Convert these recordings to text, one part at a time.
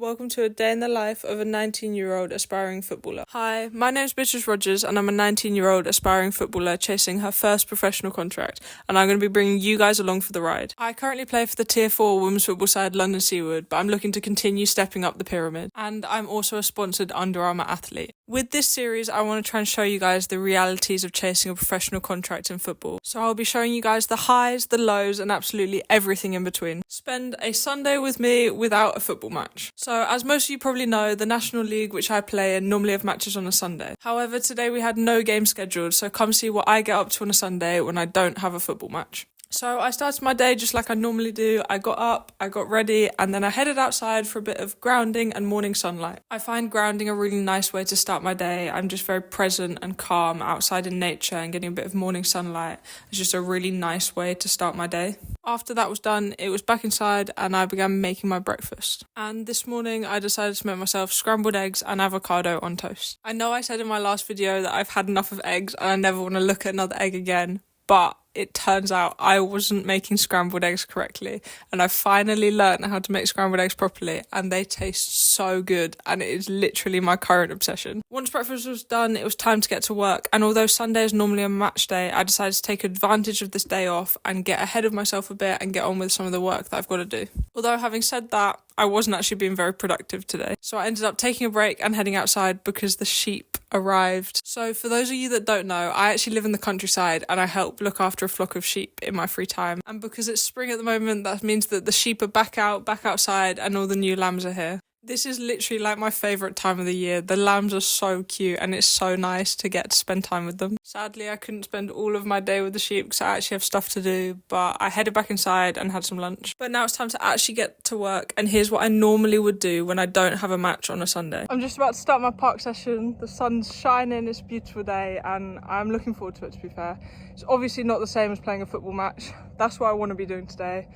Welcome to a day in the life of a 19-year-old aspiring footballer. Hi, my name's Beatrice Rogers and I'm a 19-year-old aspiring footballer chasing her first professional contract, and I'm going to be bringing you guys along for the ride. I currently play for the Tier 4 women's football side London Seaward, but I'm looking to continue stepping up the pyramid, and I'm also a sponsored Under Armour athlete. With this series, I want to try and show you guys the realities of chasing a professional contract in football. So I'll be showing you guys the highs, the lows, and absolutely everything in between. Spend a Sunday with me without a football match. So as most of you probably know, the National League which I play in normally have matches on a Sunday. However, today we had no game scheduled, so come see what I get up to on a Sunday when I don't have a football match. So I started my day just like I normally do. I got up, I got ready, and then I headed outside for a bit of grounding and morning sunlight. I find grounding a really nice way to start my day. I'm just very present and calm outside in nature, and getting a bit of morning sunlight is just a really nice way to start my day. After that was done, it was back inside and I began making my breakfast. And this morning I decided to make myself scrambled eggs and avocado on toast. I know I said in my last video that I've had enough of eggs and I never want to look at another egg again, but it turns out I wasn't making scrambled eggs correctly, and I finally learned how to make scrambled eggs properly, and they taste so good, and it is literally my current obsession. Once breakfast was done, it was time to get to work, and although Sunday is normally a match day, I decided to take advantage of this day off and get ahead of myself a bit and get on with some of the work that I've got to do. Although having said that, I wasn't actually being very productive today, so I ended up taking a break and heading outside because the sheep arrived. So for those of you that don't know, I actually live in the countryside and I help look after a flock of sheep in my free time. And because it's spring at the moment, that means that the sheep are back outside, and all the new lambs are here. This is literally like my favourite time of the year. The lambs are so cute and it's so nice to get to spend time with them. Sadly, I couldn't spend all of my day with the sheep because I actually have stuff to do, but I headed back inside and had some lunch. But now it's time to actually get to work, and here's what I normally would do when I don't have a match on a Sunday. I'm just about to start my park session. The sun's shining, it's a beautiful day, and I'm looking forward to it, to be fair. It's obviously not the same as playing a football match. That's what I want to be doing today.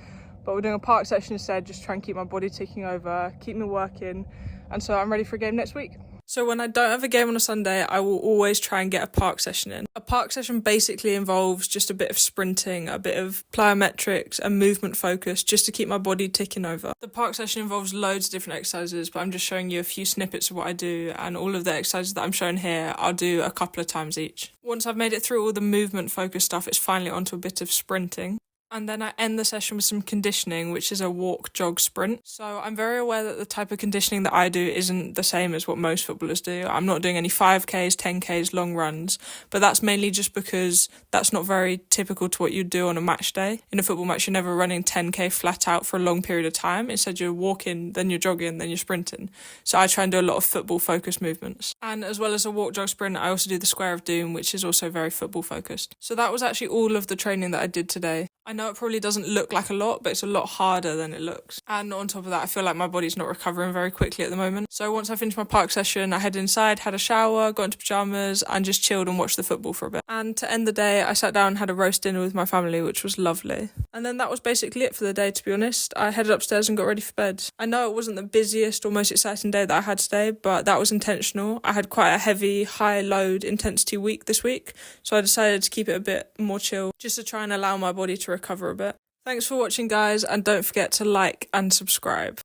But we're doing a park session instead, just try and keep my body ticking over, keep me working, and so I'm ready for a game next week. So when I don't have a game on a Sunday, I will always try and get a park session in. A park session basically involves just a bit of sprinting, a bit of plyometrics and movement focus, just to keep my body ticking over. The park session involves loads of different exercises, but I'm just showing you a few snippets of what I do, and all of the exercises that I'm showing here, I'll do a couple of times each. Once I've made it through all the movement focus stuff, it's finally onto a bit of sprinting. And then I end the session with some conditioning, which is a walk, jog, sprint. So I'm very aware that the type of conditioning that I do isn't the same as what most footballers do. I'm not doing any 5Ks, 10Ks, long runs, but that's mainly just because that's not very typical to what you do on a match day. In a football match, you're never running 10K flat out for a long period of time. Instead, you're walking, then you're jogging, then you're sprinting. So I try and do a lot of football-focused movements. And as well as a walk, jog, sprint, I also do the Square of Doom, which is also very football-focused. So that was actually all of the training that I did today. I know it probably doesn't look like a lot, but it's a lot harder than it looks. And on top of that, I feel like my body's not recovering very quickly at the moment. So once I finished my park session, I headed inside, had a shower, got into pyjamas, and just chilled and watched the football for a bit. And to end the day, I sat down and had a roast dinner with my family, which was lovely. And then that was basically it for the day, to be honest. I headed upstairs and got ready for bed. I know it wasn't the busiest or most exciting day that I had today, but that was intentional. I had quite a heavy, high-load intensity week this week, so I decided to keep it a bit more chill, just to try and allow my body to recover a bit. Thanks for watching, guys, and don't forget to like and subscribe.